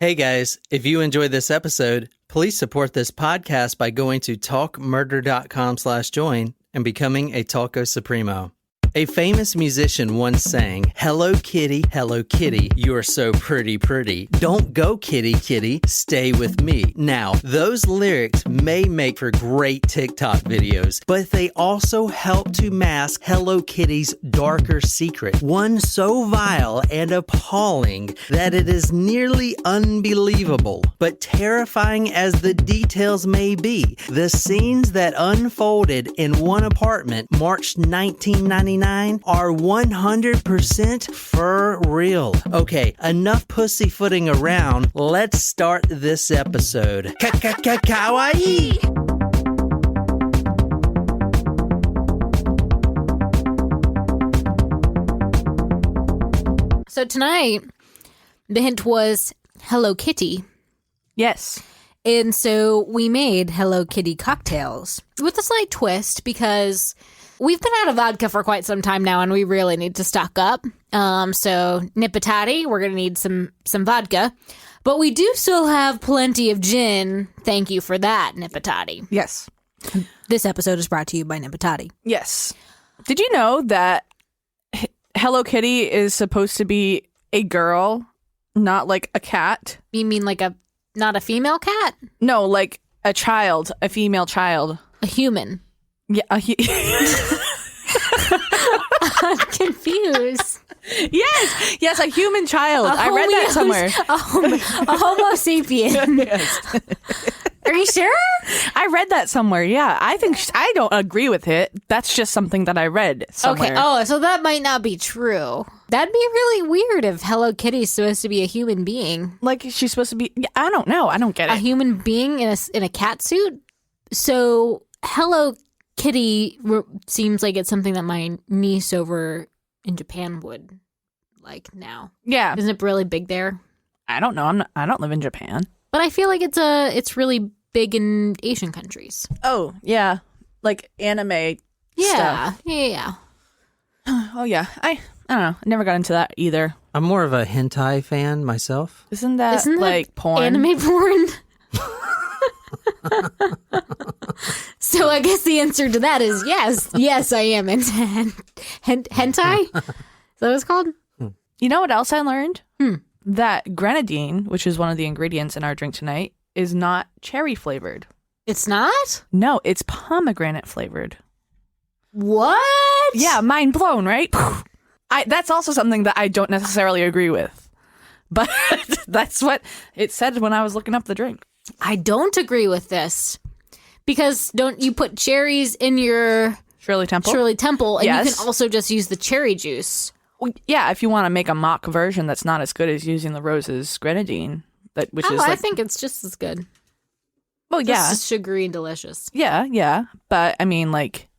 Hey guys, if you enjoyed this episode, please support this podcast by going to talkmurder.com/join and becoming a Talko Supremo. A famous musician once sang, "Hello kitty, you are so pretty, pretty. Don't go kitty, kitty, stay with me." Now, those lyrics may make for great TikTok videos, but they also help to mask Hello Kitty's darker secret, one so vile and appalling that it is nearly unbelievable. But terrifying as the details may be, the scenes that unfolded in one apartment March 1999 are 100% for real. Okay, enough pussyfooting around. Let's start this episode. Kawaii! So tonight, the hint was Hello Kitty. Yes. And so we made Hello Kitty cocktails with a slight twist because we've been out of vodka for quite some time now and we really need to stock up. So Nipatati, we're going to need some vodka. But we do still have plenty of gin. Thank you for that, Nipatati. Yes. This episode is brought to you by Nipatati. Yes. Did you know that Hello Kitty is supposed to be a girl, not like a cat? You mean like not a female cat? No, like a child, a female child. A human. Yeah. I'm confused. Yes, a human child. I read that somewhere. A homo sapien. Yes. Are you sure? I read that somewhere. Yeah, I think I don't agree with it. That's just something that I read somewhere. Okay. Oh, so that might not be true. That'd be really weird if Hello Kitty's supposed to be a human being. Like she's supposed to be. I don't know. I don't get it. A human being in a cat suit. So Hello Kitty seems like it's something that my niece over in Japan would like now. Yeah. Isn't it really big there? I don't know. I don't live in Japan. But I feel like it's really big in Asian countries. Oh, yeah. Like anime stuff. Yeah. Oh, yeah. I don't know. I never got into that either. I'm more of a hentai fan myself. Isn't that like porn? Anime porn? So I guess the answer to that is yes. Yes, I am into hentai. Is that what it's called? You know what else I learned? That grenadine, which is one of the ingredients in our drink tonight, is not cherry flavored. It's not? No, it's pomegranate flavored. What? Yeah, mind blown, right? That's also something that I don't necessarily agree with. But that's what it said when I was looking up the drink. I don't agree with this. Because don't you put cherries in your Shirley Temple? And yes. You can also just use the cherry juice. Well, yeah, if you want to make a mock version that's not as good as using the Rose's grenadine, I think it's just as good. Well, yeah. It's sugary and delicious. Yeah. But, I mean, like,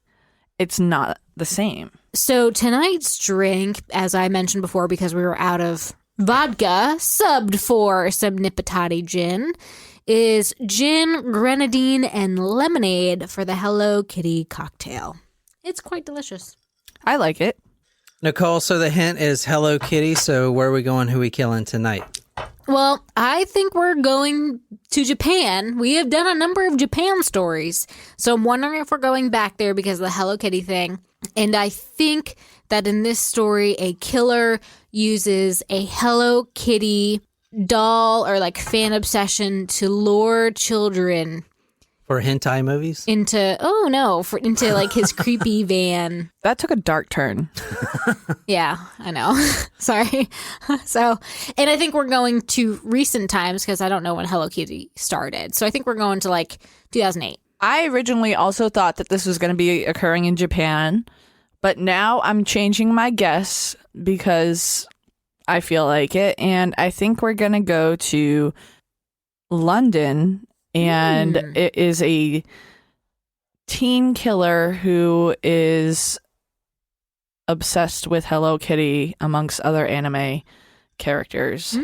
it's not the same. So tonight's drink, as I mentioned before, because we were out of vodka, subbed for some Nipatati gin, is gin, grenadine, and lemonade for the Hello Kitty cocktail. It's quite delicious. I like it. Nicole, so the hint is Hello Kitty, so where are we going? Who are we killing tonight? Well, I think we're going to Japan. We have done a number of Japan stories, so I'm wondering if we're going back there because of the Hello Kitty thing. And I think that in this story, a killer uses a Hello Kitty doll or like fan obsession to lure children For hentai movies? into like his creepy van. That took a dark turn. Yeah, I know. Sorry. So, and I think we're going to recent times because I don't know when Hello Kitty started. So I think we're going to like 2008. I originally also thought that this was going to be occurring in Japan, but now I'm changing my guess because I feel like it. And I think we're going to go to London, and it is a teen killer who is obsessed with Hello Kitty amongst other anime characters.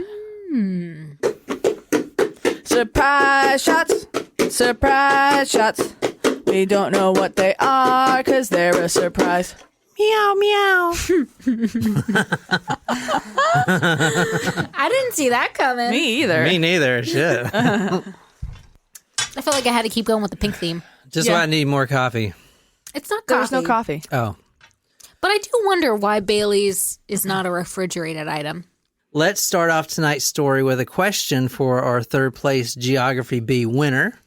Surprise shots! Surprise shots! We don't know what they are because they're a surprise. Meow, meow. I didn't see that coming. Me either. Me neither. Shit. I felt like I had to keep going with the pink theme. Just why I need more coffee. It's not coffee. There's no coffee. Oh. But I do wonder why Bailey's is not a refrigerated item. Let's start off tonight's story with a question for our third place Geography B winner,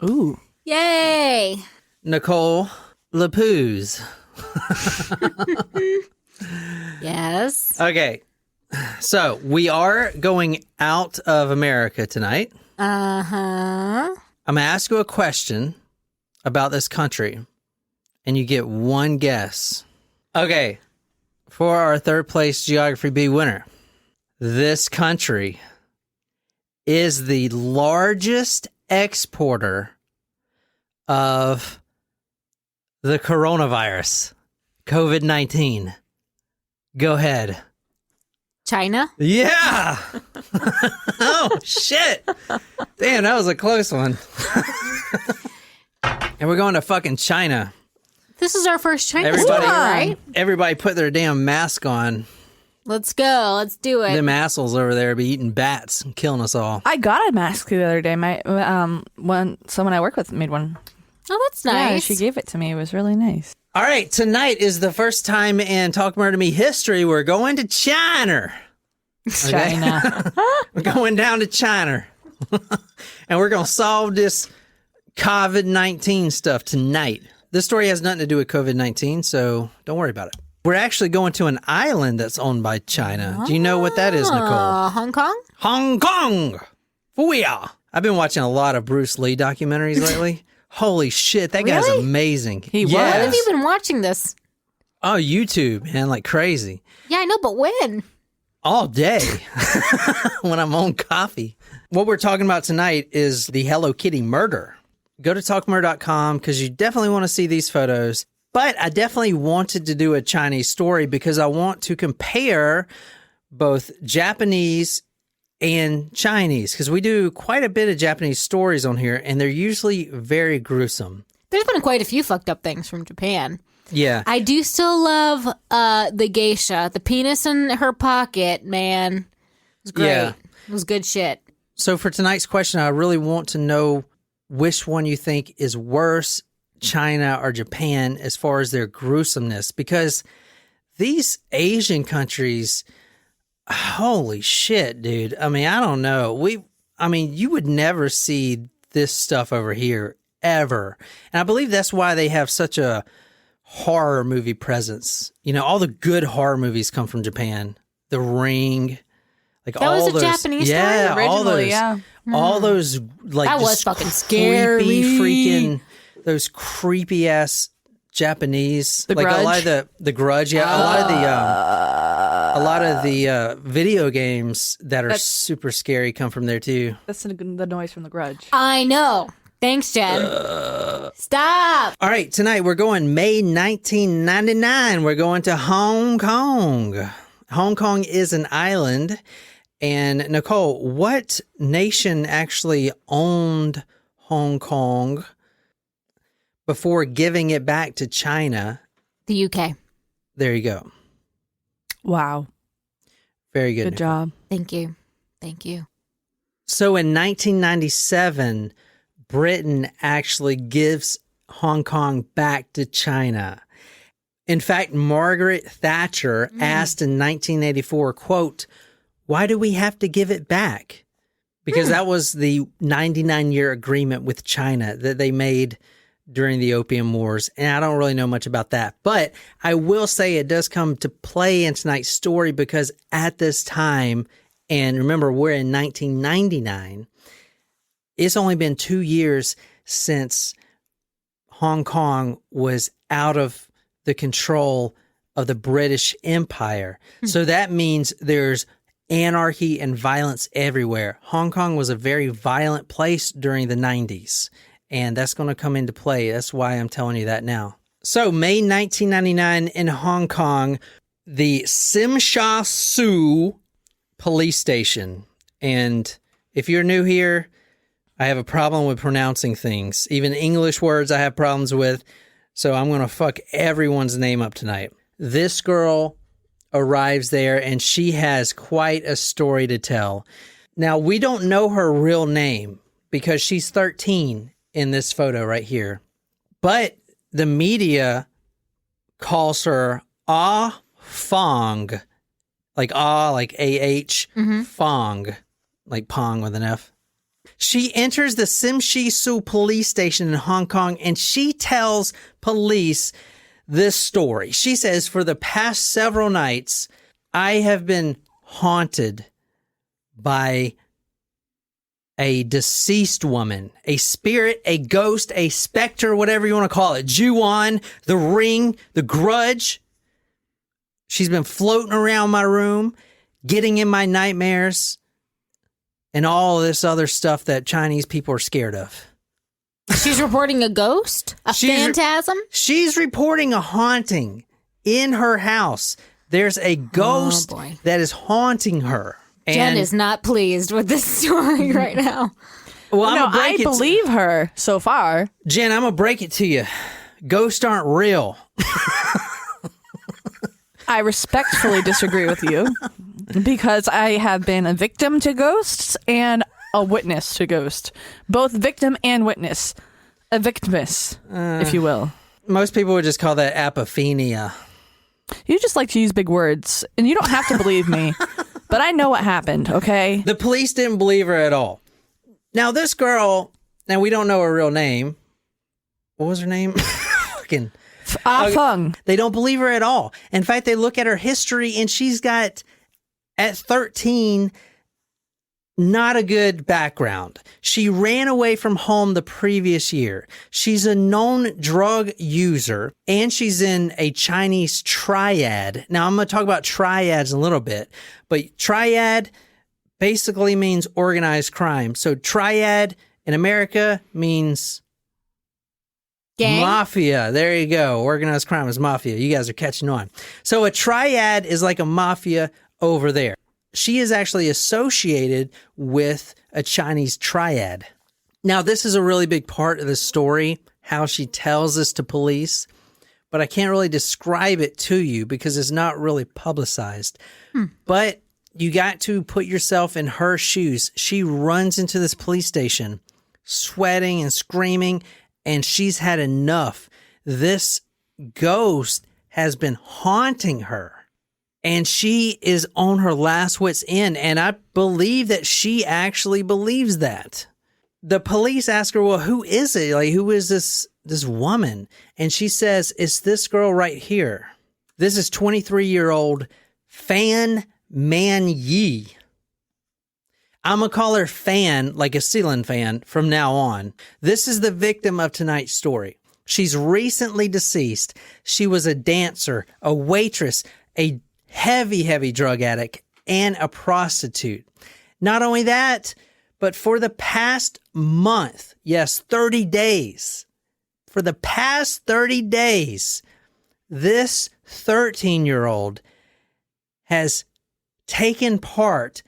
Ooh. Yay! Nicole Lapuz. Yes. Okay. So we are going out of America tonight. Uh-huh. I'm going to ask you a question about this country, and you get one guess. Okay. For our third place Geography B winner, this country is the largest exporter of the coronavirus, COVID-19. Go ahead. China? Yeah. Oh, shit. Damn, that was a close one. And we're going to fucking China. This is our first China Everybody- story, right? Everybody put their damn mask on. Let's go. Let's do it. Them assholes over there be eating bats and killing us all. I got a mask the other day. My someone I work with made one. Oh, that's nice. Yeah, she gave it to me. It was really nice. All right, tonight is the first time in Talk Murder Me history we're going to China. China. We're going down to China. And we're going to solve this COVID-19 stuff tonight. This story has nothing to do with COVID-19, so don't worry about it. We're actually going to an island that's owned by China. Do you know what that is, Nicole? Hong Kong? Hong Kong! Fooyah! I've been watching a lot of Bruce Lee documentaries lately. Holy shit, that guy's Really? amazing. He was? When Yes. have you been watching this? Oh, YouTube, man, like crazy. Yeah, I know, but when? All day when I'm on coffee. What we're talking about tonight is the Hello Kitty murder. Go to talkmurder.com because you definitely want to see these photos. But I definitely wanted to do a Chinese story because I want to compare both Japanese and Chinese because we do quite a bit of Japanese stories on here and they're usually very gruesome. There's been quite a few fucked up things from Japan. Yeah. I do still love the geisha. The penis in her pocket, man. It was great. Yeah. It was good shit. So for tonight's question, I really want to know which one you think is worse, China or Japan, as far as their gruesomeness, because these Asian countries, holy shit, dude. I mean, I don't know. You would never see this stuff over here ever. And I believe that's why they have such a horror movie presence. You know, all the good horror movies come from Japan. The Ring, like That all was a those, Japanese story? yeah, all Originally, those, yeah. all those like That was just fucking scary. creepy freaking those creepy ass Japanese, The like a lot Grudge? of the Grudge, yeah, a lot of the video games that are super scary come from there too. That's the noise from the Grudge. I know. Thanks, Jen. Stop. All right, tonight we're going May 1999. We're going to Hong Kong. Hong Kong is an island. And Nicole, what nation actually owned Hong Kong before giving it back to China? The UK. There you go. Wow. Very good. Good Nicole. job. Thank you. Thank you. So in 1997, Britain actually gives Hong Kong back to China. In fact, Margaret Thatcher asked in 1984, quote, "Why do we have to give it back?" Because that was the 99-year agreement with China that they made during the Opium Wars. And I don't really know much about that. But I will say it does come to play in tonight's story because at this time, and remember, we're in 1999, it's only been 2 years since Hong Kong was out of the control of the British Empire. So that means there's anarchy and violence everywhere. Hong Kong was a very violent place during the 90s, and that's going to come into play. That's why I'm telling you that now. So May 1999 in Hong Kong, the Tsim She Tsui police station. And if you're new here, I have a problem with pronouncing things. Even English words I have problems with. So I'm going to fuck everyone's name up tonight. This girl arrives there and she has quite a story to tell. Now, we don't know her real name because she's 13 in this photo right here. But the media calls her Fong, like like A-H, Fong, like Pong with an F. She enters the Tsim She Tsui police station in Hong Kong and she tells police this story. She says, for the past several nights, I have been haunted by a deceased woman, a spirit, a ghost, a specter, whatever you want to call it. Ju-on, the ring, the grudge. She's been floating around my room, getting in my nightmares, and all this other stuff that Chinese people are scared of. She's reporting a ghost? A phantasm? She's reporting a haunting in her house. There's a ghost that is haunting her. Jen is not pleased with this story right now. Well, I believe her so far. Jen, I'm going to break it to you. Ghosts aren't real. I respectfully disagree with you because I have been a victim to ghosts and a witness to ghosts. Both victim and witness. A victimus, if you will. Most people would just call that apophenia. You just like to use big words, and you don't have to believe me, but I know what happened, okay? The police didn't believe her at all. Now, this girl, now we don't know her real name. What was her name? Fucking Fong. They don't believe her at all. In fact, they look at her history, and she's got, at 13, not a good background. She ran away from home the previous year. She's a known drug user, and she's in a Chinese triad. Now, I'm going to talk about triads in a little bit, but triad basically means organized crime. So triad in America means gang? Mafia. There you go. Organized crime is mafia. You guys are catching on. So a triad is like a mafia over there. She is actually associated with a Chinese triad. Now, this is a really big part of the story, how she tells this to police, but I can't really describe it to you because it's not really publicized. But you got to put yourself in her shoes. She runs into this police station, sweating and screaming, and she's had enough. This ghost has been haunting her. And she is on her last wit's end. And I believe that she actually believes that. The police ask her, well, who is it? Like, who is this woman? And she says, it's this girl right here. This is 23-year-old Fan Man Yi. I'm going to call her Fan, like a ceiling fan, from now on. This is the victim of tonight's story. She's recently deceased. She was a dancer, a waitress, a heavy drug addict, and a prostitute. Not only that, but for the past month, yes, 30 days, for the past 30 days, this 13-year-old has taken part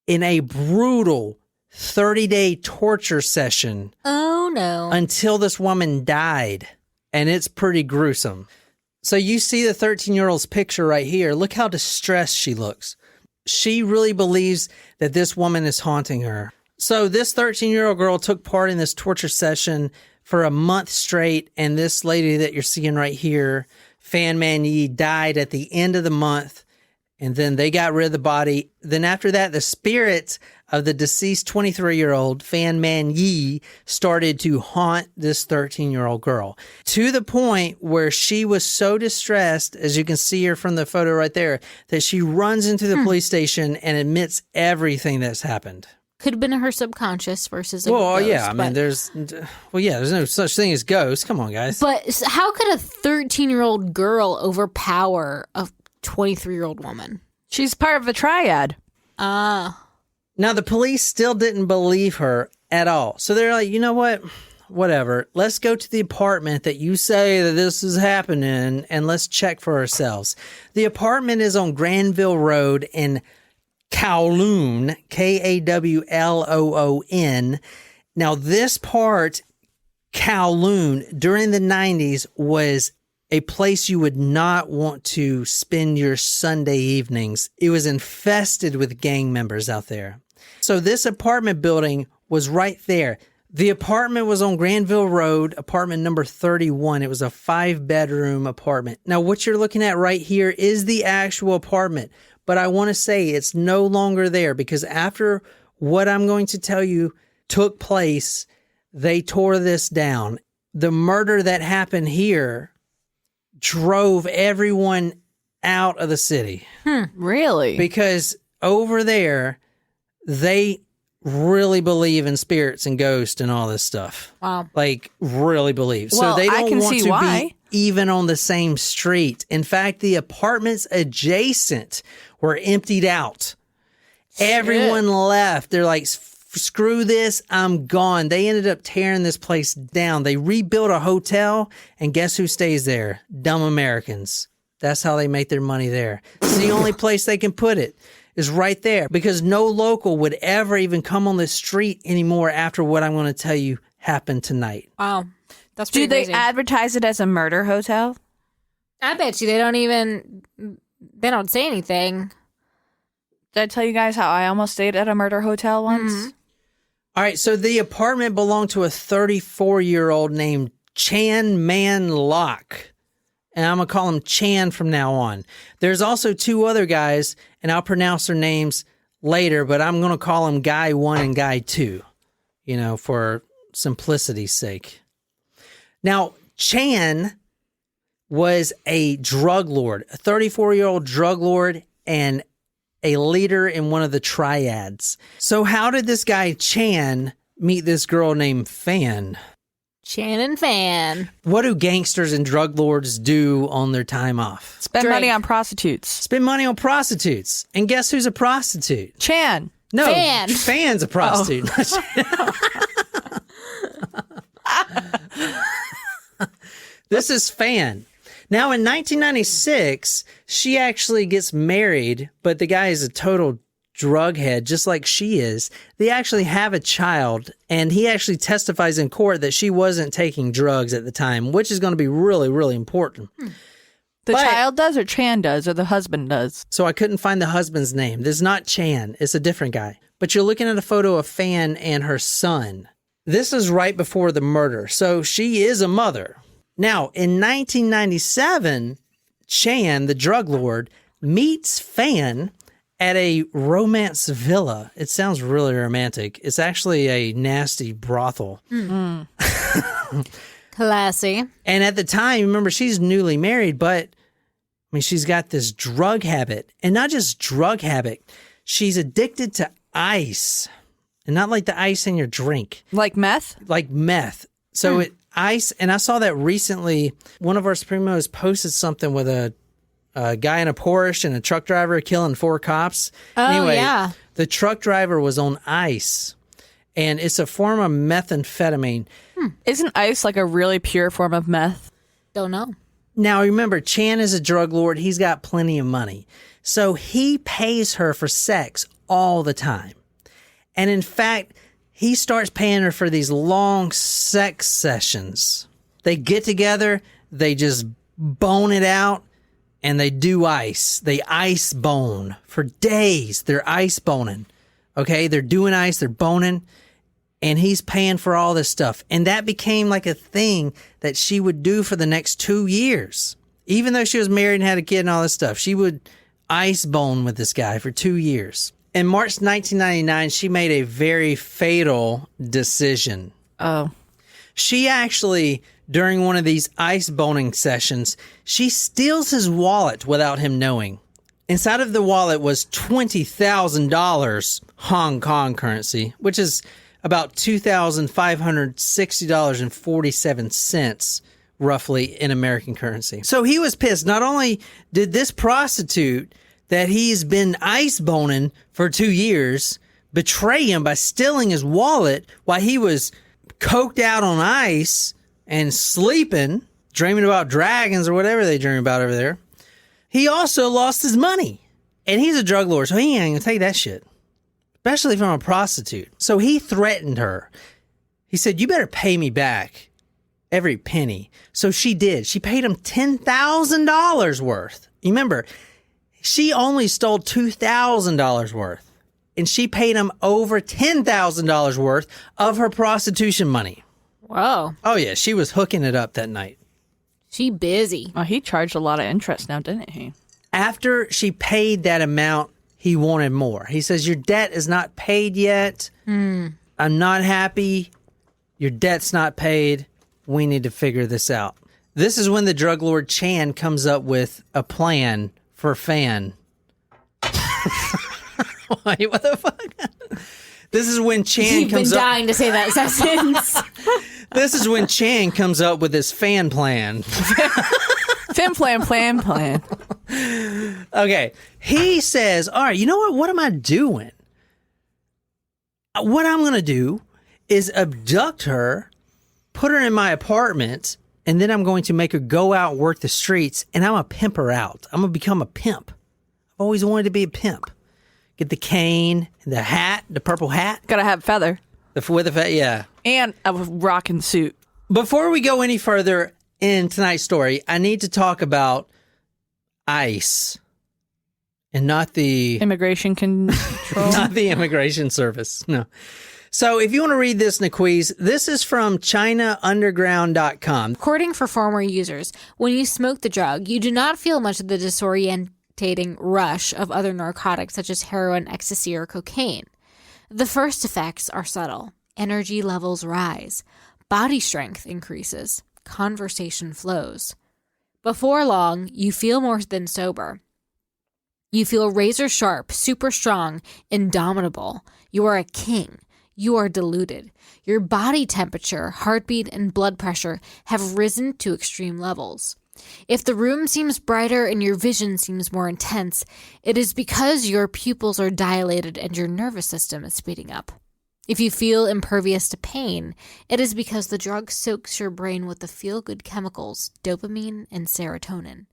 in a brutal 30-day torture session. Oh, no. Until this woman died, and it's pretty gruesome. So you see the 13-year-old's picture right here. Look how distressed she looks. She really believes that this woman is haunting her. So this 13-year-old girl took part in this torture session for a month straight, and this lady that you're seeing right here, Fan Man Yi, died at the end of the month, and then they got rid of the body. Then after that, the spirits of the deceased 23-year-old Fan Man Yi started to haunt this 13-year-old girl to the point where she was so distressed, as you can see her from the photo right there, that she runs into the police station and admits everything that's happened. Could have been her subconscious versus a well, ghost. Yeah, I mean, there's no such thing as ghosts. Come on, guys. But how could a 13-year-old girl overpower a 23-year-old woman? She's part of a triad. Now, the police still didn't believe her at all. So they're like, you know what? Whatever. Let's go to the apartment that you say that this is happening, and let's check for ourselves. The apartment is on Granville Road in Kowloon, Kawloon. Now, this part Kowloon during the 90s was a place you would not want to spend your Sunday evenings. It was infested with gang members out there. So this apartment building was right there. The apartment was on Granville Road, apartment number 31. It was a 5-bedroom apartment. Now, what you're looking at right here is the actual apartment. But I want to say it's no longer there because after what I'm going to tell you took place, they tore this down. The murder that happened here drove everyone out of the city. Really? Because over there, they really believe in spirits and ghosts and all this stuff. Wow. Like, really believe. Well, so they I don't can want see to why. be even on the same street. In fact, the apartments adjacent were emptied out. Everyone left. They're like, screw this, I'm gone. They ended up tearing this place down. They rebuilt a hotel, and guess who stays there? Dumb Americans. That's how they make their money there. It's the only place they can put it is right there because no local would ever even come on the street anymore after what I'm going to tell you happened tonight. Wow. That's Do pretty they crazy. advertise it as a murder hotel? I bet you they don't say anything. Did I tell you guys how I almost stayed at a murder hotel once? All right, so the apartment belonged to a 34-year-old named Chan Man Lok. And I'm going to call him Chan from now on. There's also 2 other guys, and I'll pronounce their names later, but I'm going to call them Guy 1 and Guy 2, for simplicity's sake. Now, Chan was a drug lord, a 34-year-old drug lord, and a leader in one of the triads. So how did this guy Chan meet this girl named Fan? Chan and Fan. What do gangsters and drug lords do on their time off? Spend Drink. money on prostitutes. Spend money on prostitutes. And guess who's a prostitute? Chan. No, Fan. Fan's a prostitute. This is Fan. Now, in 1996, she actually gets married, but the guy is a total drug head, just like she is. They actually have a child, and he actually testifies in court that she wasn't taking drugs at the time, which is going to be really, really important. The But- child does or Chan does or the husband does? So I couldn't find the husband's name. This is not Chan. It's a different guy. But you're looking at a photo of Fan and her son. This is right before the murder. So she is a mother. Now, in 1997, Chan, the drug lord, meets Fan at a romance villa. It sounds really romantic. It's actually a nasty brothel. Classy. And at the time, remember, she's newly married, but she's got this drug habit. And not just drug habit, she's addicted to ice. And not like the ice in your drink, Like meth? like meth. So ice, and I saw that recently. One of our Supremos posted something with a guy in a Porsche and a truck driver killing 4 cops. Oh, yeah. The truck driver was on ice, and it's a form of methamphetamine. Isn't ice like a really pure form of meth? Don't know. Now, remember, Chan is a drug lord. He's got plenty of money. So he pays her for sex all the time. And in fact, he starts paying her for these long sex sessions. They get together, they just bone it out, and they do ice. They ice bone for days. They're ice boning. Okay, they're doing ice, they're boning, and he's paying for all this stuff. And that became like a thing that she would do for the next 2 years. Even though she was married and had a kid and all this stuff, she would ice bone with this guy for 2 years. In March 1999, she made a very fatal decision. Oh. She actually, during one of these ice boning sessions, she steals his wallet without him knowing. Inside of the wallet was $20,000 Hong Kong currency, which is about $2,560.47 roughly in American currency. So he was pissed. Not only did this prostitute that he's been ice boning for 2 years betray him by stealing his wallet while he was coked out on ice and sleeping, dreaming about dragons or whatever they dream about over there. He also lost his money. And he's a drug lord, so he ain't gonna take that shit, especially from a prostitute. So he threatened her. He said, "You better pay me back, Every penny. So she did. She paid him $10,000 worth. You remember, she only stole $2,000 worth. And she paid him over $10,000 worth of her prostitution money. Whoa. Oh, yeah. She was hooking it up that night. She busy. Well, he charged a lot of interest now, didn't he? After she paid that amount, he wanted more. He says, your debt is not paid yet. I'm not happy. Your debt's not paid. We need to figure this out. This is when the drug lord Chan comes up with a plan for Fan. Wait, what the fuck? This is when Chan You've been dying to say that sentence. This is when Chan comes up with his fan plan. Plan. Okay. He says, all right, you know what? What am I doing? What I'm going to do is abduct her, put her in my apartment, and then I'm going to make her go out and work the streets, and I'm going to pimp her out. I'm going to become a pimp. I've always wanted to be a pimp. Get the cane, the hat, the purple hat. Gotta have feather. Yeah. And a rocking suit. Before we go any further in tonight's story, I need to talk about ICE and not the Immigration control. not the immigration service. No. So if you want to read this, Naquiz, this is from ChinaUnderground.com. According for former users, when you smoke the drug, you do not feel much of the disorientating rush of other narcotics such as heroin, ecstasy, or cocaine. The first effects are subtle. Energy levels rise. Body strength increases. Conversation flows. Before long, you feel more than sober. You feel razor sharp, super strong, indomitable. You are a king. You are deluded. Your body temperature, heartbeat, and blood pressure have risen to extreme levels. If the room seems brighter and your vision seems more intense, it is because your pupils are dilated and your nervous system is speeding up. If you feel impervious to pain, it is because the drug soaks your brain with the feel-good chemicals dopamine and serotonin.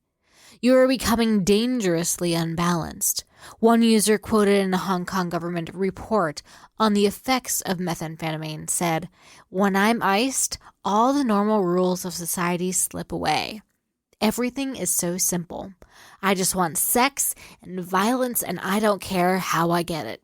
You are becoming dangerously unbalanced. One user quoted in a Hong Kong government report on the effects of methamphetamine said, "When I'm iced, all the normal rules of society slip away. Everything is so simple. I just want sex and violence, and I don't care how I get it.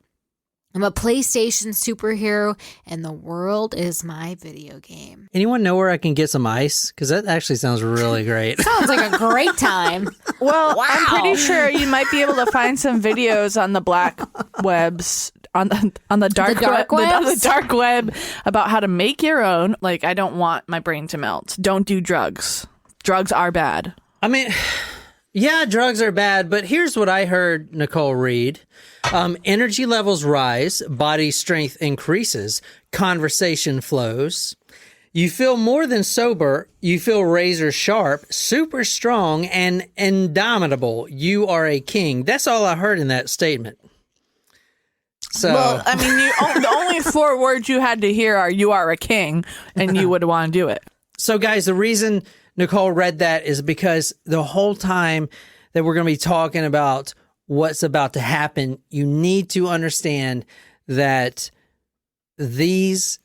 I'm a PlayStation superhero, and the world is my video game." Anyone know where I can get some ice? Because that actually sounds really great. Sounds like a great time. Well, Wow. I'm pretty sure you might be able to find some videos on the black webs, on the dark dark web, on the webs? dark web about how to make your own. Like, I don't want my brain to melt. Don't do drugs. Drugs are bad. I mean, yeah, drugs are bad, but here's what I heard Nicole read. Energy levels rise, body strength increases, conversation flows. You feel more than sober. You feel razor sharp, super strong, and indomitable. You are a king. That's all I heard in that statement. So, Well, I mean, the only 4 words you had to hear are "you are a king," and you would want to do it. so guys, the reason Nicole read that is because the whole time that we're going to be talking about what's about to happen, you need to understand that these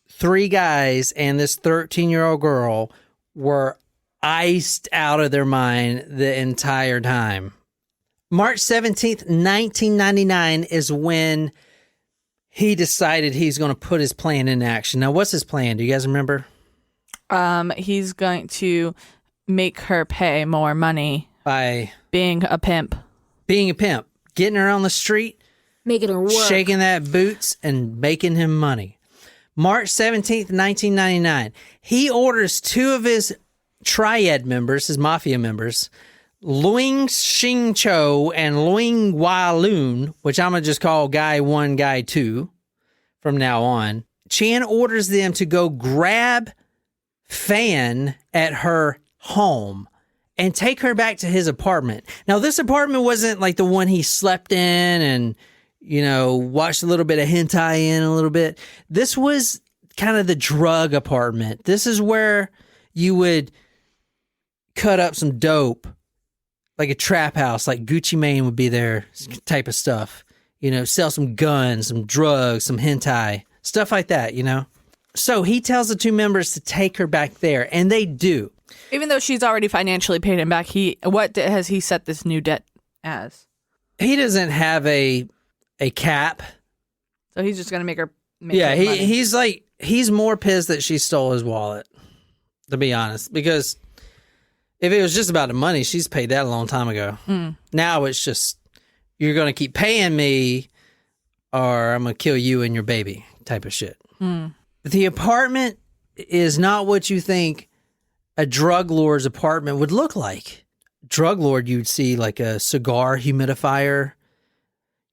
3 guys and this 13-year-old girl were iced out of their mind the entire time. March 17th, 1999 is when he decided he's going to put his plan in action. Now, what's his plan? Do you guys remember? He's going to make her pay more money By being a pimp. being a pimp, getting her on the street, Making her work. shaking that boots, and making him money. March 17th, 1999, he orders 2 of his triad members, his mafia members, Luing Xing Cho and Luing Hua Lun, which I'm going to just call Guy 1, Guy 2 from now on. Chan orders them to go grab Fan at her home and take her back to his apartment. Now, this apartment wasn't like the one he slept in and, you know, watched a little bit of hentai in a little bit. This was kind of the drug apartment. This is where you would cut up some dope, like a trap house, like Gucci Mane would be there type of stuff. You know, sell some guns, some drugs, some hentai, stuff like that, you know? So he tells the two members to take her back there, and they do. Even though she's already financially paid him back, what has he set this new debt as? He doesn't have a cap. So he's just going to make her make Yeah, her money. he's more pissed that she stole his wallet, to be honest. Because if it was just about the money, she's paid that a long time ago. Now it's just, you're going to keep paying me or I'm going to kill you and your baby type of shit. The apartment is not what you think a drug lord's apartment would look like. Drug lord, you'd see like a cigar humidifier,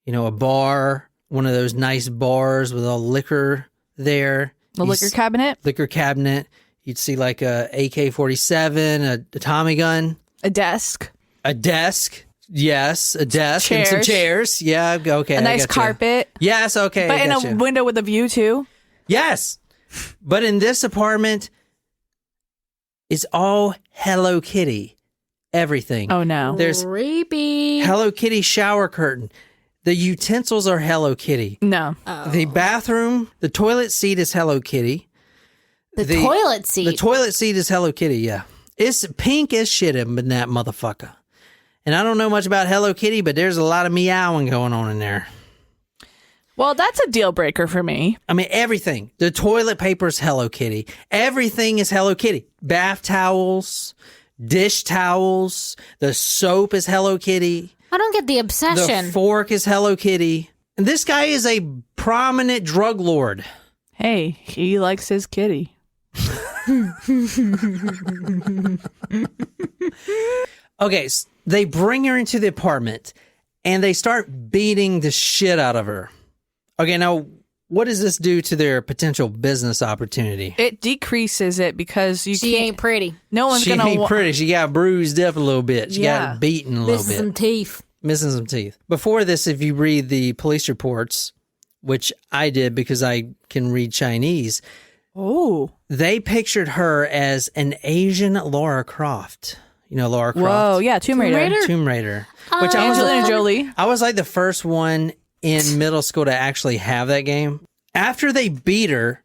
a bar, one of those nice bars with all liquor there. The liquor cabinet? Liquor cabinet. You'd see like a AK-47, a Tommy gun. A desk. A desk. Yes, a desk and some Chairs. chairs. Yeah, okay. A I nice got you. carpet. Yes, okay. But I in got a you. window with a view, too. Yes. But in this apartment, it's all Hello Kitty. Everything. Oh, no. There's Creepy. Hello Kitty shower curtain. The utensils are Hello Kitty. No. The bathroom, the toilet seat is Hello Kitty. The toilet seat. The toilet seat is Hello Kitty, yeah. It's pink as shit in that motherfucker. And I don't know much about Hello Kitty, but there's a lot of meowing going on in there. Well, that's a deal breaker for me. I mean, everything. The toilet paper is Hello Kitty. Everything is Hello Kitty. Bath towels, dish towels, the soap is Hello Kitty. I don't get the obsession. The fork is Hello Kitty. And this guy is a prominent drug lord. Hey, he likes his kitty. Okay, so they bring her into the apartment and they start beating the shit out of her. Okay, now what does this do to their potential business opportunity? It decreases it because she can't. ain't pretty. No one's She gonna. ain't pretty. She got bruised up a little bit. She Yeah. got beaten a little Missing bit. some teeth. Missing some teeth. Before this, if you read the police reports, which I did because I can read Chinese, Oh. they pictured her as an Asian Lara Croft. You know Lara Croft? Whoa, yeah, Tomb Raider. Raider? Tomb Raider. Which Angelina Jolie. I was like the first one in middle school to actually have that game. After they beat her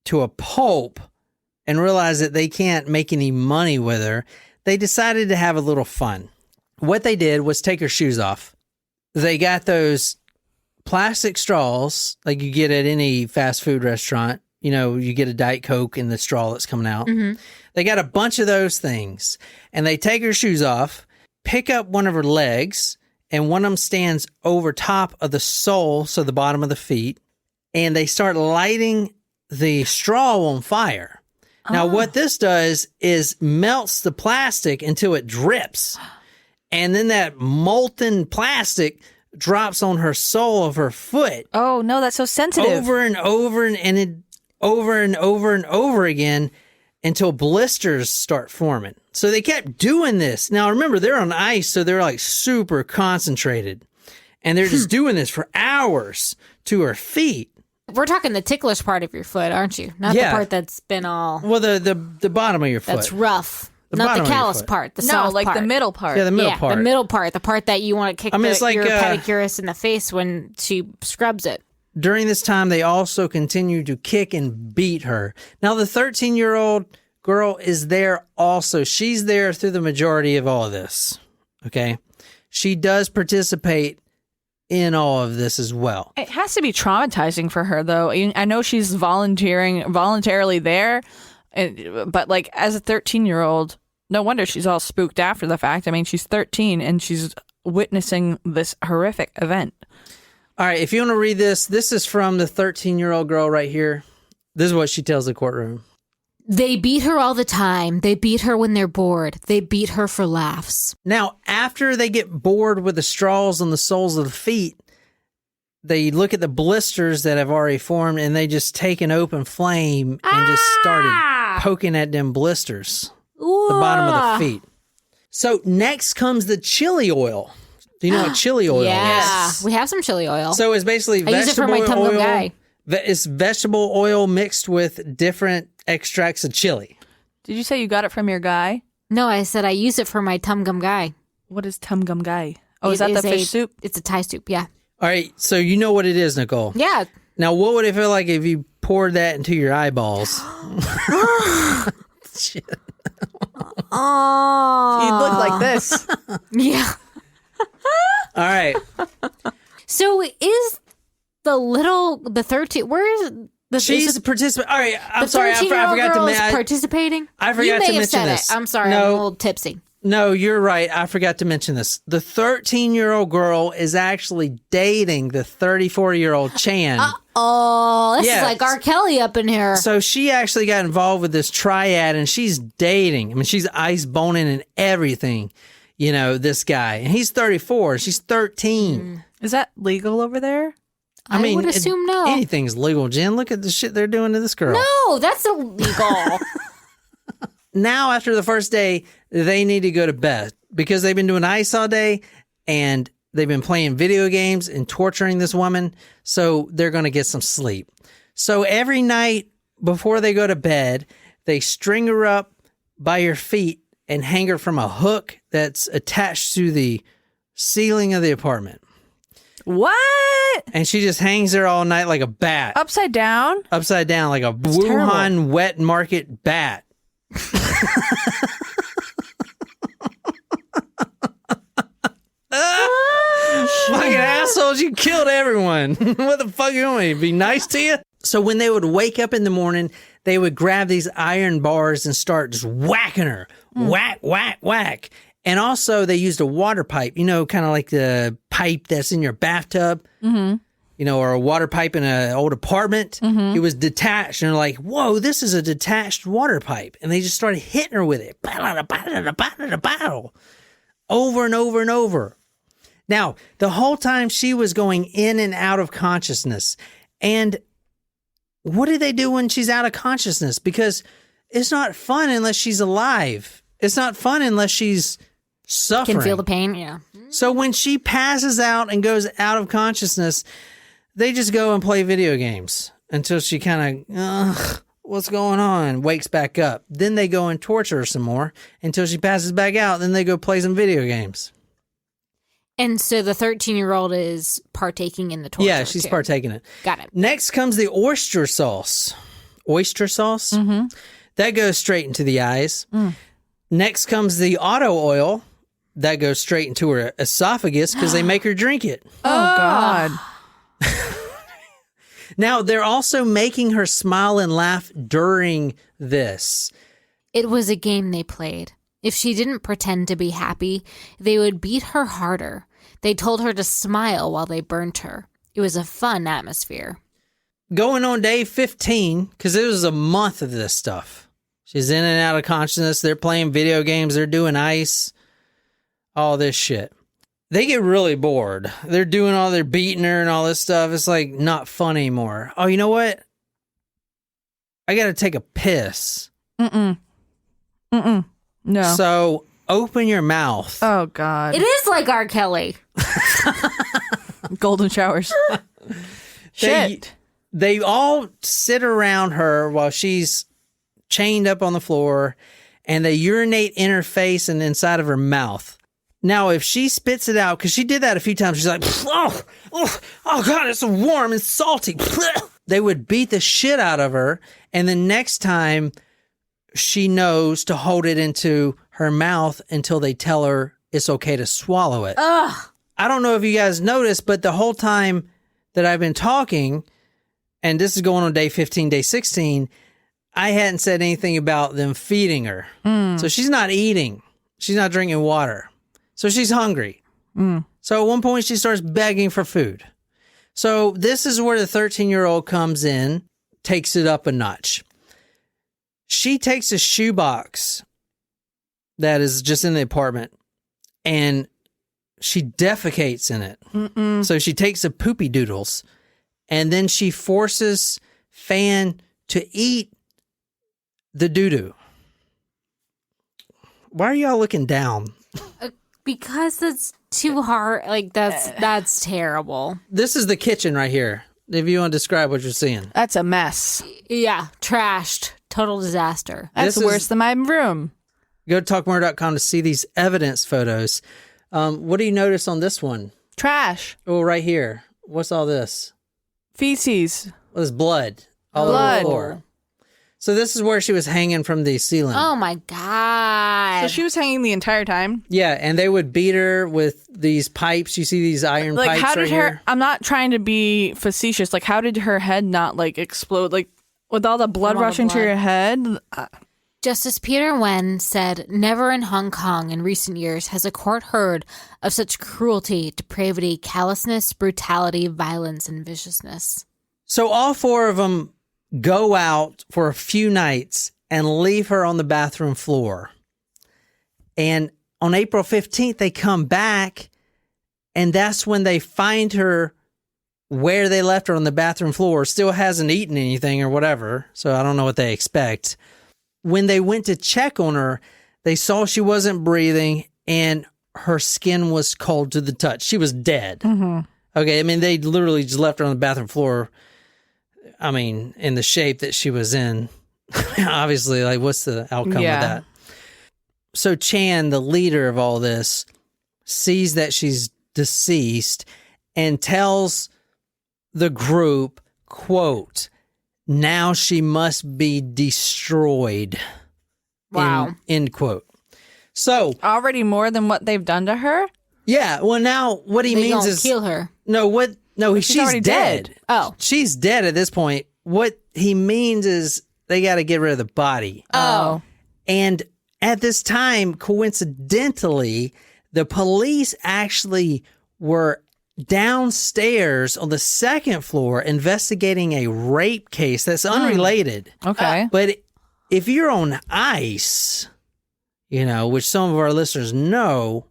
to a pulp and realized that they can't make any money with her, they decided to have a little fun. What they did was take her shoes off. They got those plastic straws like you get at any fast food restaurant. You get a Diet Coke in the straw that's coming out. They got a bunch of those things, and they take her shoes off, pick up one of her legs, and one of them stands over top of the sole, so the bottom of the feet, and they start lighting the straw on fire. Now, what this does is melts the plastic until it drips, and then that molten plastic drops on her sole of her foot Oh no, that's so sensitive. over and over and over again until blisters start forming. So they kept doing this. Now remember, they're on ice, so they're like super concentrated. And they're just doing this for hours to her feet. We're talking the ticklish part of your foot, aren't you? Not Yeah. the part that's been all. Well, the bottom of your foot. That's rough. The Not bottom the of your callous foot. part. The no, soft like part. the middle part. Yeah, the middle part. The middle part. The part that you want to kick it's like, your pedicurist in the face when she scrubs it. During this time, they also continue to kick and beat her. Now, the 13-year-old girl is there also. She's there through the majority of all of this. Okay? She does participate in all of this as well. It has to be traumatizing for her, though. I know she's voluntarily there, but like as a 13-year-old, no wonder she's all spooked after the fact. I mean, she's 13 and she's witnessing this horrific event. All right, if you want to read this is from the 13-year-old girl right here. This is what she tells the courtroom. They beat her all the time. They beat her when they're bored. They beat her for laughs. Now, after they get bored with the straws on the soles of the feet, they look at the blisters that have already formed and they just take an open flame and just started poking at them blisters, the bottom of the feet. So next comes the chili oil. Do you know what chili oil Yeah, is? we have some chili oil. So it's basically I use it for vegetable my tum gum oil. guy. It's vegetable oil mixed with different extracts of chili. Did you say you got it from your guy? No, I said I use it for my tum gum guy. What is Tum Gum Guy? Oh, is It that the fish soup? It's a Thai soup, yeah. All right, so you know what it is, Nicole. Yeah. Now, what would it feel like if you poured that into your eyeballs. Shit. Oh. You'd look like this. Yeah. All right. So is the 13, where is the She's participating. All right. I'm sorry. I 13-year-old forgot to girl is mention. participating? I forgot you may to have mention said this. It. I'm sorry. No. I'm a little tipsy. No, you're right. I forgot to mention this. The 13-year-old girl is actually dating the 34-year-old Chan. Oh, this Yeah. is like R. Kelly up in here. So she actually got involved with this triad, and she's dating. I mean, she's ice boning and everything, this guy. And he's 34. She's 13. Is that legal over there? I mean, would assume no. Anything's legal, Jen. Look at the shit they're doing to this girl. No, that's illegal. Now, after the first day, they need to go to bed because they've been doing ice all day and they've been playing video games and torturing this woman. So they're going to get some sleep. So every night before they go to bed, they string her up by her feet and hang her from a hook that's attached to the ceiling of the apartment. What? And she just hangs there all night like a bat. Upside down? Upside down like a Wuhan terrible. wet market bat. Fucking assholes, you killed everyone. What the fuck you want me to be nice to you? So when they would wake up in the morning, they would grab these iron bars and start just whacking her. Whack, whack, whack. And also they used a water pipe, kind of like the pipe that's in your bathtub, or a water pipe in an old apartment. It was detached. And they're like, whoa, this is a detached water pipe. And they just started hitting her with it. Over and over and over. Now, the whole time she was going in and out of consciousness. And what do they do when she's out of consciousness? Because it's not fun unless she's alive. It's not fun unless she's suffering. Can feel the pain, yeah. So when she passes out and goes out of consciousness, they just go and play video games until she kind of, what's going on? Wakes back up. Then they go and torture her some more until she passes back out. Then they go play some video games. And so the 13-year-old is partaking in the torture. Yeah, she's partaking it. Got it. Next comes the oyster sauce. Oyster sauce? Mm-hmm. That goes straight into the eyes. Next comes the auto oil. That goes straight into her esophagus because they make her drink it. Oh, God. Now, they're also making her smile and laugh during this. It was a game they played. If she didn't pretend to be happy, they would beat her harder. They told her to smile while they burnt her. It was a fun atmosphere. Going on day 15, because it was a month of this stuff. She's in and out of consciousness. They're playing video games. They're doing ice. All this shit. They get really bored. They're doing all their beating her and all this stuff. It's like not fun anymore. Oh, you know what? I got to take a piss. No. So open your mouth. Oh, God. It is like R. Kelly. Golden showers. Shit. They all sit around her while she's chained up on the floor, and they urinate in her face and inside of her mouth. Now, if she spits it out, because she did that a few times, she's like, oh God, it's so warm and salty. They would beat the shit out of her, and the next time she knows to hold it into her mouth until they tell her it's okay to swallow it. Ugh. I don't know if you guys noticed, but the whole time that I've been talking, and this is going on day 15, day 16, I hadn't said anything about them feeding her. So she's not eating. She's not drinking water. So she's hungry. So at one point she starts begging for food. So this is where the 13-year-old comes in, takes it up a notch. She takes a shoebox that is just in the apartment and she defecates in it. So she takes the poopy doodles and then she forces Fan to eat the doo-doo. Why are y'all looking down? Because that's too hard. Like, that's terrible. This is the kitchen right here. If you want to describe what you're seeing. That's a mess. Yeah, trashed. Total disaster. That's This worse is- than my room. Go to talkmore.com to see these evidence photos. What do you notice on this one? Trash. Oh, right here. What's all this? Feces. Well, it's blood. all over Blood. the floor. So this is where she was hanging from the ceiling. Oh my God. So she was hanging the entire time? Yeah, and they would beat her with these pipes. You see these iron Like, pipes how did right her... here? I'm not trying to be facetious. Like, how did her head not, like, explode? Like, with all the blood From all the rushing to blood. your head? Justice Peter Wen said, "Never in Hong Kong in recent years has a court heard of such cruelty, depravity, callousness, brutality, violence, and viciousness." So all four of them go out for a few nights and leave her on the bathroom floor. And on April 15th, they come back, and that's when they find her where they left her on the bathroom floor. Still hasn't eaten anything or whatever, so I don't know what they expect. When they went to check on her, they saw she wasn't breathing, and her skin was cold to the touch. She was dead. Mm-hmm. Okay, I mean, they literally just left her on the bathroom floor. I mean, in the shape that she was in. Obviously, like, what's the outcome of that? So Chan, the leader of all this, sees that she's deceased and tells the group, quote, "Now she must be destroyed." Wow. End quote. So, Already more than what they've done to her? yeah, well, now what he They means don't is... kill her. No, she's already dead. Oh. She's dead at this point. What he means is they got to get rid of the body. Oh. And at this time, coincidentally, the police actually were downstairs on the second floor investigating a rape case that's unrelated. Okay. But if you're on ice, you know, which some of our listeners know,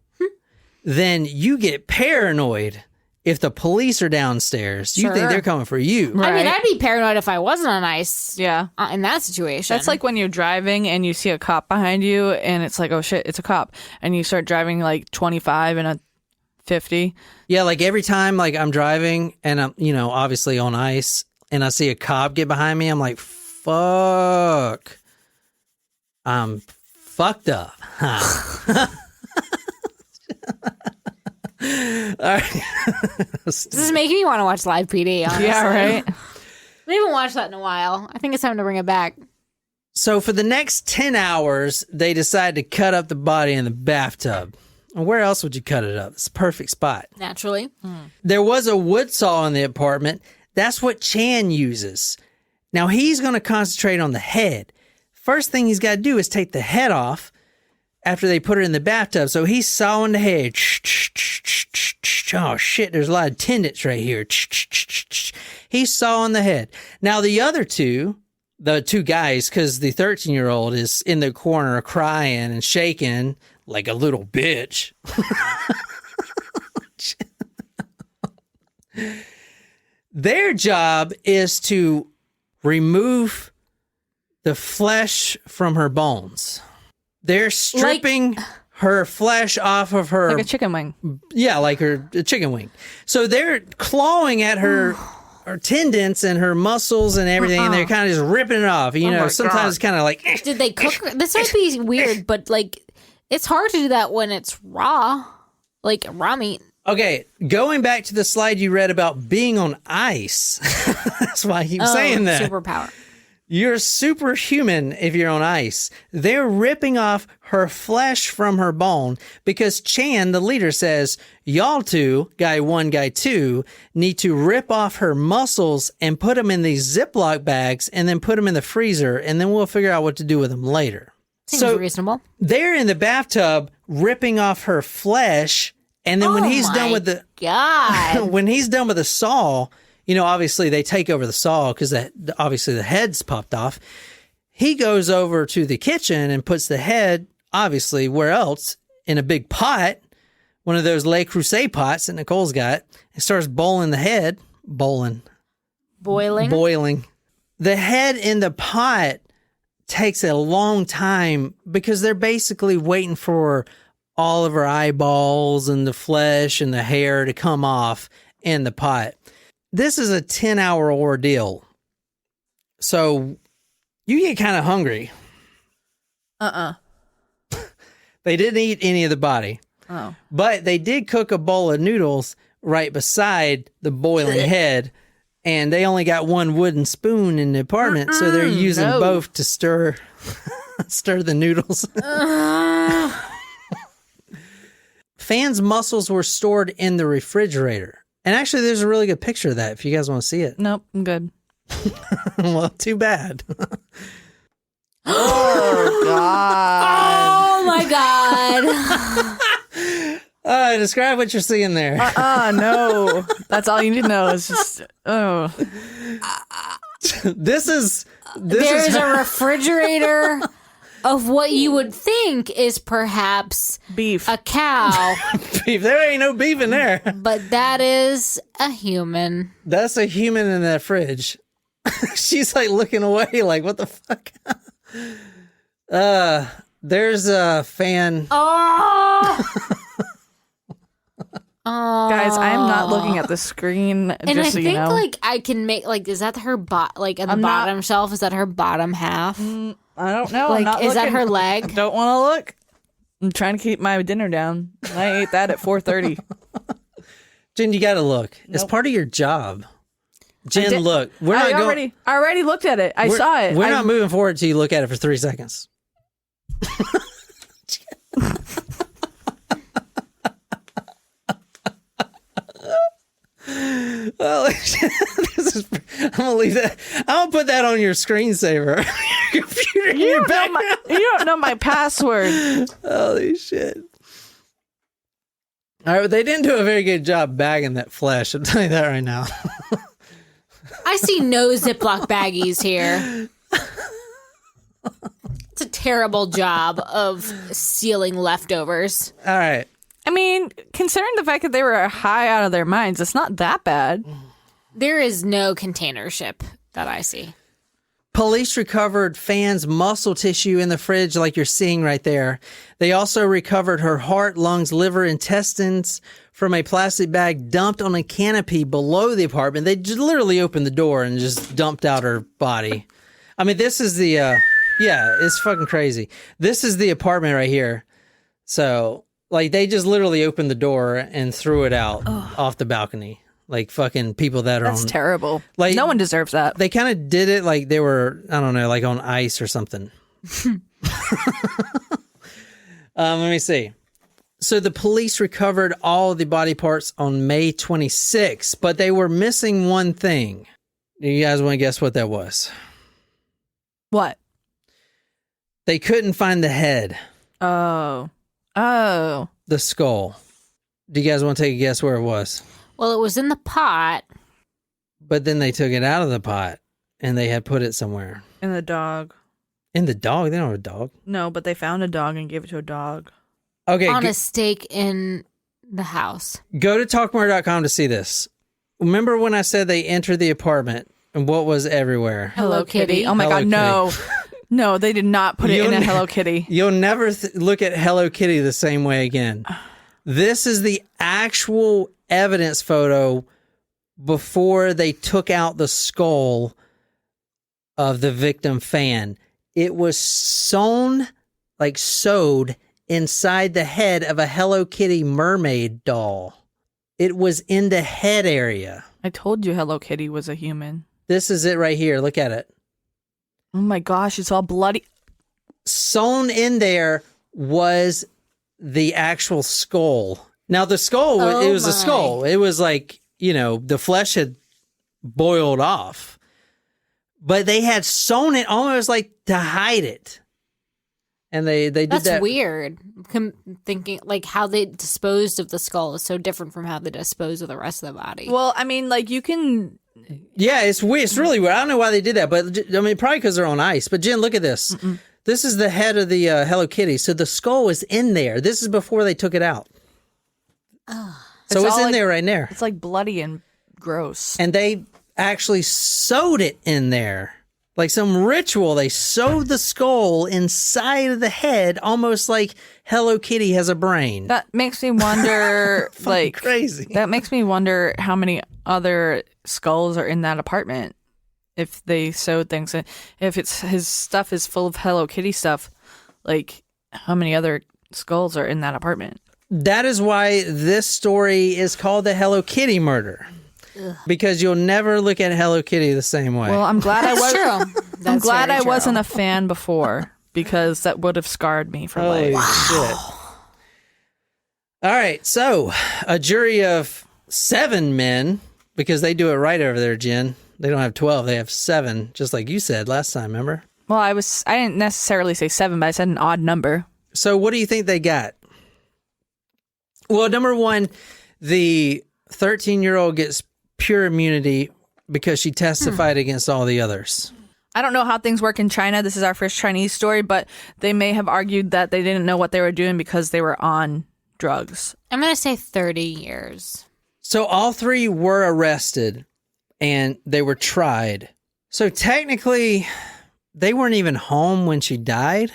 then you get paranoid. If the police are downstairs, you think Sure. they're coming for you. I mean, Right. I'd be paranoid if I wasn't on ice Yeah. in that situation. That's like when you're driving and you see a cop behind you and it's like, oh shit, it's a cop. And you start driving like 25 and a 50. Yeah, like every time like I'm driving and I'm, you know, obviously on ice and I see a cop get behind me, I'm like, fuck. I'm fucked up. Huh. All right. This is making me want to watch Live PD, honestly. Yeah, right? We haven't watched that in a while. I think it's time to bring it back. So for the next 10 hours, they decide to cut up the body in the bathtub. And where else would you cut it up? It's a perfect spot. Naturally. There was a wood saw in the apartment. That's what Chan uses. Now he's going to concentrate on the head. First thing he's got to do is take the head off after they put it in the bathtub. So he's sawing the head. Oh shit, there's a lot of tendons right here. He's sawing the head. Now the other two, the two guys, because the 13-year-old is in the corner crying and shaking like a little bitch. Their job is to remove the flesh from her bones. They're stripping her flesh off of her. Like a chicken wing. Yeah, like her a chicken wing. So they're clawing at her tendons and her muscles and everything, and they're kind of just ripping it off. You know, sometimes it's kind of like... Did they cook her? This might be weird, but like, it's hard to do that when it's raw. Like raw meat. Okay, going back to the slide you read about being on ice. That's why I keep saying that. Superpower. You're superhuman if you're on ice. They're ripping off her flesh from her bone because Chan, the leader, says, y'all two, guy one, guy two, need to rip off her muscles and put them in these Ziploc bags and then put them in the freezer, and then we'll figure out what to do with them later. Seems reasonable. They're in the bathtub ripping off her flesh, and then when he's done with the God. when he's done with the saw, you know, obviously they take over the saw because obviously the head's popped off. He goes over to the kitchen and puts the head, obviously, where else? In a big pot, one of those Le Creuset pots that Nicole's got, and starts boiling the head. Boiling. The head in the pot takes a long time because they're basically waiting for all of her eyeballs and the flesh and the hair to come off in the pot. This is a 10-hour ordeal. So you get kind of hungry. They didn't eat any of the body. Oh. But they did cook a bowl of noodles right beside the boiling head and they only got one wooden spoon in the apartment, so they're using both to stir the noodles. Fan's muscles were stored in the refrigerator. And actually, there's a really good picture of that if you guys want to see it. Nope, I'm good. Well, too bad. Oh, God. Oh, my God. Describe what you're seeing there. No. That's all you need to know is just, There's a refrigerator of what you would think is perhaps beef. a cow, beef. There ain't no beef in there. but that is a human. That's a human in that fridge. She's like looking away like, what the fuck? There's a fan. Oh! Guys, I am not looking at the screen. And just I so think you know. like I can make like, is that her like at the bottom shelf? Is that her bottom half? I don't know. Like, I'm not is that looking. her leg? Don't want to look. I'm trying to keep my dinner down. I ate that at 4:30. Jen, you gotta look. It's Nope. part of your job. Jen, look. We're not going. I already looked at it. I saw it. We're not moving forward until you look at it for 3 seconds. Well, I'm gonna leave that. I'm gonna put that on your screensaver. Your computer. You don't know my password. Holy shit! All right, but they didn't do a very good job bagging that flesh. I'm telling you that right now. I see no Ziploc baggies here. It's a terrible job of sealing leftovers. All right. I mean, considering the fact that they were high out of their minds, it's not that bad. There is no container ship that I see. Police recovered Fan's muscle tissue in the fridge like you're seeing right there. They also recovered her heart, lungs, liver, intestines from a plastic bag dumped on a canopy below the apartment. They just literally opened the door and just dumped out her body. I mean, this is the, yeah, it's fucking crazy. This is the apartment right here. So, like, they just literally opened the door and threw it out off the balcony. Like fucking people that are That's on... terrible. Like, no one deserves that. They kind of did it like they were, I don't know, like on ice or something. Let me see. So the police recovered all the body parts on May 26th, but they were missing one thing. Do you guys want to guess what that was? What? They couldn't find the head. Oh. The skull. Do you guys want to take a guess where it was? Well, it was in the pot. But then they took it out of the pot and they had put it somewhere. And the dog. In the dog? They don't have a dog. No, but they found a dog and gave it to a dog. Okay. On a stake in the house. Go to talkmore.com to see this. Remember when I said they entered the apartment and what was everywhere? Hello Kitty. Oh my Hello God, no. No, they did not put it in a Hello Kitty. You'll never look at Hello Kitty the same way again. This is the actual evidence photo before they took out the skull of the victim Fan. It was sewed inside the head of a Hello Kitty mermaid doll. It was in the head area. I told you Hello Kitty was a human. This is it right here. Look at it. Oh my gosh, it's all bloody. Sewn in there was the actual skull. Now, the skull, it was a skull. It was like, you know, the flesh had boiled off. But they had sewn it almost like to hide it. And they did that. That's weird. Thinking like how they disposed of the skull is so different from how they disposed of the rest of the body. Well, I mean, like you can. Yeah, it's weird. It's really weird. I don't know why they did that, but I mean, probably because they're on ice. But Jen, look at this. This is the head of the Hello Kitty. So the skull is in there. This is before they took it out. So it's in there right there. It's like bloody and gross. And they actually sewed it in there. Like some ritual. They sewed the skull inside of the head, almost like Hello Kitty has a brain. That makes me wonder, like, crazy. That makes me wonder how many other skulls are in that apartment. If they sewed things in, if it's his stuff is full of Hello Kitty stuff, like how many other skulls are in that apartment? That is why this story is called the Hello Kitty murder. because you'll never look at Hello Kitty the same way. Well, I'm glad That's true. I'm That's glad very I true. wasn't a fan before because that would have scarred me for Holy life. shit. All right, so a jury of 7 men, because they do it right over there, Jen. They don't have 12, they have 7, just like you said last time, remember? Well, I didn't necessarily say 7, but I said an odd number. So what do you think they got? Well, number 1, the 13-year-old gets pure immunity because she testified against all the others. I don't know how things work in China. This is our first Chinese story, but they may have argued that they didn't know what they were doing because they were on drugs. I'm going to say 30 years. So all 3 were arrested and they were tried. So technically, they weren't even home when she died.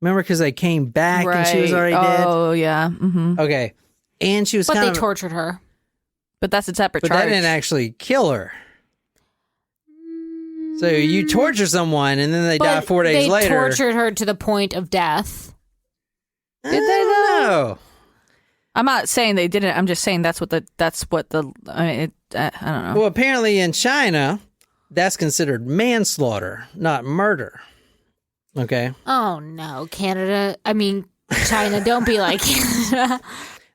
Remember, because they came back and she was already dead? Oh, yeah. Mm-hmm. Okay. And she was But kind they of... tortured her. But that's a separate But charge. that didn't actually kill her. So you torture someone and then they die 4 days later. They tortured her to the point of death. Did they though? No. I'm not saying they didn't. I'm just saying that's what the I don't know. Well, apparently in China, that's considered manslaughter, not murder. Okay. Oh, no. China, don't be like Canada.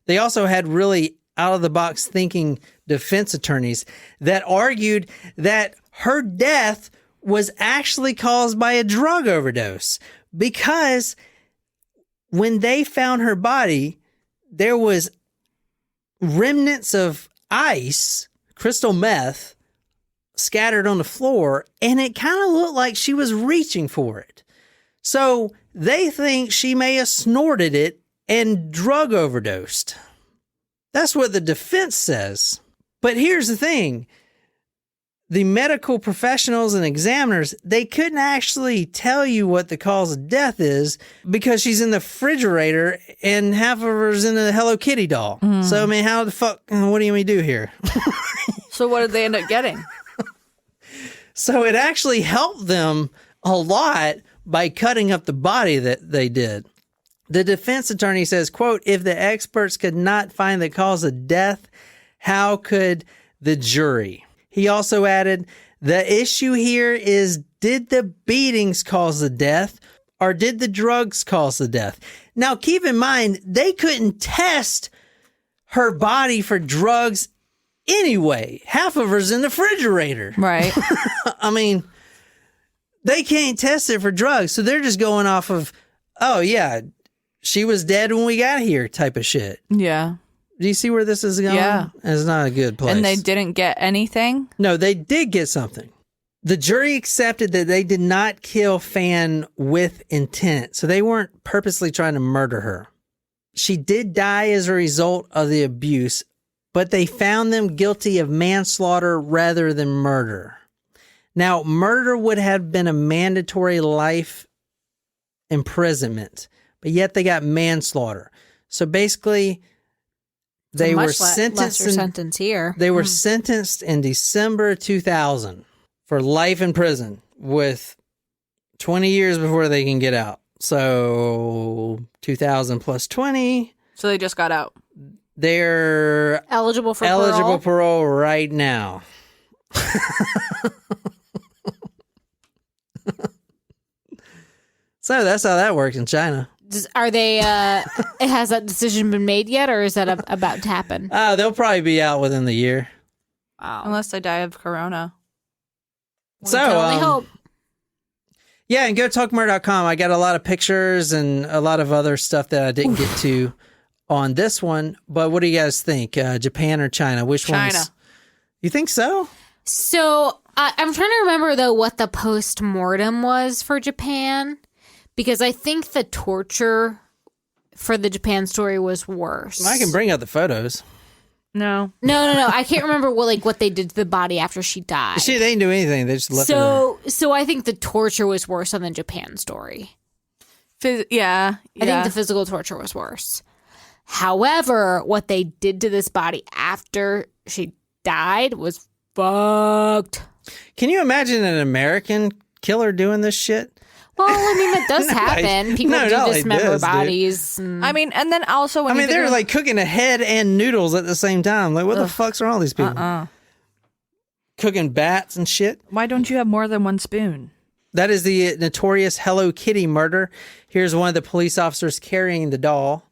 They also had really out-of-the-box thinking defense attorneys that argued that her death was actually caused by a drug overdose because when they found her body, there was remnants of ice, crystal meth, scattered on the floor, and it kind of looked like she was reaching for it. So they think she may have snorted it and drug overdosed. That's what the defense says. But here's the thing. The medical professionals and examiners, they couldn't actually tell you what the cause of death is because she's in the refrigerator and half of her's in a Hello Kitty doll. So, I mean, how the fuck, what do you mean do here? So what did they end up getting? So it actually helped them a lot by cutting up the body that they did. The defense attorney says, quote, if the experts could not find the cause of death, how could the jury? He also added, the issue here is, did the beatings cause the death or did the drugs cause the death? Now, keep in mind, they couldn't test her body for drugs anyway. Half of her's in the refrigerator. Right. I mean, they can't test it for drugs. So they're just going off of, oh, yeah, she was dead when we got here type of shit. Yeah. Do you see where this is going? Yeah. It's not a good place. And they didn't get anything? No, they did get something. The jury accepted that they did not kill Fan with intent, so they weren't purposely trying to murder her. She did die as a result of the abuse, but they found them guilty of manslaughter rather than murder. Now, murder would have been a mandatory life imprisonment, but yet they got manslaughter. So basically, they were sentenced. Lesser sentence here. They were sentenced in December 2000 for life in prison with 20 years before they can get out. So 2000 plus 20. So they just got out. They're Eligible for parole right now. So that's how that works in China. Are they, has that decision been made yet, or is that about to happen? They'll probably be out within the year. Wow. Unless they die of corona. We can only hope. Yeah, and go to talkmurder.com. I got a lot of pictures and a lot of other stuff that I didn't get to on this one. But what do you guys think? Japan or China? Which China. one's? You think so? So I'm trying to remember, though, what the post-mortem was for Japan. Because I think the torture for the Japan story was worse. I can bring out the photos. No. No. I can't remember what they did to the body after she died. They didn't do anything. They just left it there. So I think the torture was worse on the Japan story. Yeah. I think the physical torture was worse. However, what they did to this body after she died was fucked. Can you imagine an American killer doing this shit? Well, I mean, that does happen. People No, do not like dismember this, dude. bodies. And I mean, and then also when you they're think like cooking a head and noodles at the same time. Like, what the fuck's wrong with these people? Cooking bats and shit. why don't you have more than one spoon? That is the notorious Hello Kitty murder. Here's one of the police officers carrying the doll.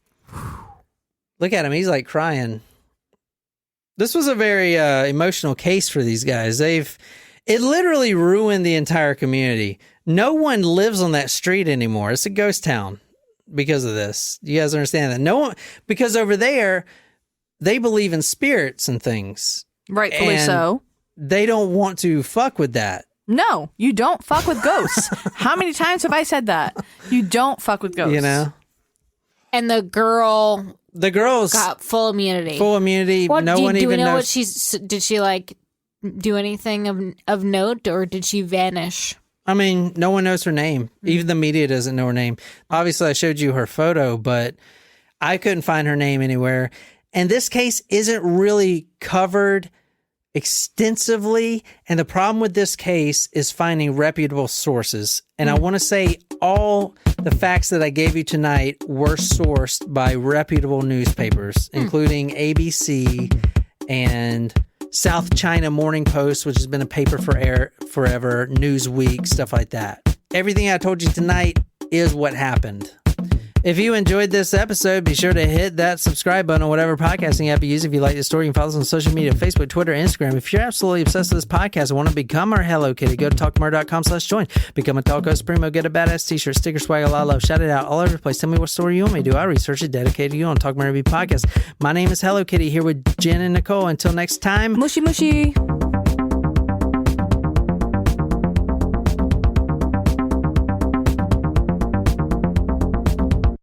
Look at him. He's like crying. This was a very emotional case for these guys. It literally ruined the entire community. No one lives on that street anymore. It's a ghost town because of this. You guys understand that? No one, because over there, they believe in spirits and things. Rightfully And so. They don't want to fuck with that. No, you don't fuck with ghosts. How many times have I said that? You don't fuck with ghosts. You know? and the girl's got full immunity. full immunity. What, no do, one do even we know knows. what she's? Did she like do anything of note, or did she vanish? I mean, no one knows her name. Even the media doesn't know her name. Obviously, I showed you her photo, but I couldn't find her name anywhere. And this case isn't really covered extensively. And the problem with this case is finding reputable sources. And I want to say all the facts that I gave you tonight were sourced by reputable newspapers, including ABC and South China Morning Post, which has been a paper for forever, Newsweek, stuff like that. Everything I told you tonight is what happened. If you enjoyed this episode, be sure to hit that subscribe button on whatever podcasting app you use. If you like the story, you can follow us on social media, Facebook, Twitter, Instagram. If you're absolutely obsessed with this podcast and want to become our Hello Kitty, go to talkmurder.com/join. Become a Talko Supremo, get a badass t-shirt, sticker, swag, a lot of love, shout it out all over the place. Tell me what story you want me to do. I research it, dedicated to you on Talk Murder podcast. My name is Hello Kitty, here with Jen and Nicole. Until next time. Mushy mushy.